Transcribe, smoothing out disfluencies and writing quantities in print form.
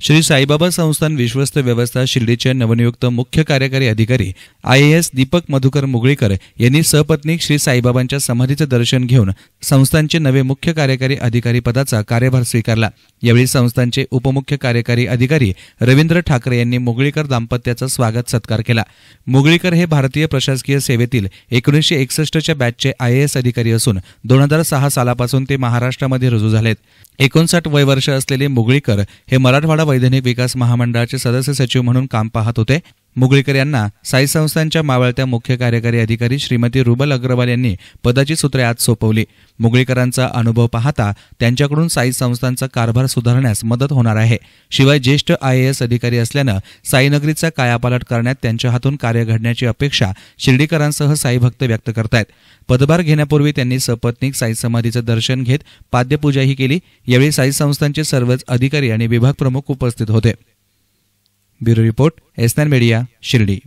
श्री साईबाबा संस्थान विश्वस्त व्यवस्था शिर्डीचे नवनियुक्त मुख्य कार्यकारी अधिकारी IAS दीपक मधुकर मुगळीकर यांनी सपत्नीक श्री साईबाबांच्या समाधीचे दर्शन घेऊन संस्थानचे नवे मुख्य कार्यकारी अधिकारी पदाचा कार्यभार स्वीकारला। यावेळी संस्थानचे उपमुख्य कार्यकारी अधिकारी रवींद्र ठाकरे यांनी मुगळीकर दाम्पत्याचा स्वागत सत्कार केला। मुगळीकर हे भारतीय प्रशासकीय सेवेतील 1961च्या बॅचचे IAS अधिकारी असून 2006 सालापासून ते महाराष्ट्रामध्ये रुजू झालेत। 59 वय वर्ष असलेले मुगळीकर हे मराठवाडा वैधानिक विकास महामंडळाचे सदस्य सचिव म्हणून काम पाहत होते। मुगळीकर यांना साई संस्थानच्या मावळत्या मुख्य कार्यकारी अधिकारी श्रीमती रुबल अग्रवाल यांनी पदाची सूत्रे आज सोपवली। मुगळीकरांचा अनुभव पाहता त्यांच्याकडून साई संस्थानचा कारभार सुधारण्यास मदत होणार आहे। शिवाय ज्येष्ठ IAS अधिकारी असल्यानं साईनगरीचा कायापालट करण्यात त्यांच्या हातून कार्य घडण्याची अपेक्षा शिर्डीकरांसह साई भक्त व्यक्त करतायत। पदभार घेण्यापूर्वी त्यांनी सपत्नीक साई समाधीचं दर्शन घेत पाद्यपूजाही केली। यावेळी साई संस्थानचे सर्वच अधिकारी आणि विभाग प्रमुख उपस्थित होते। Bureau report, S9 media, Shirdi.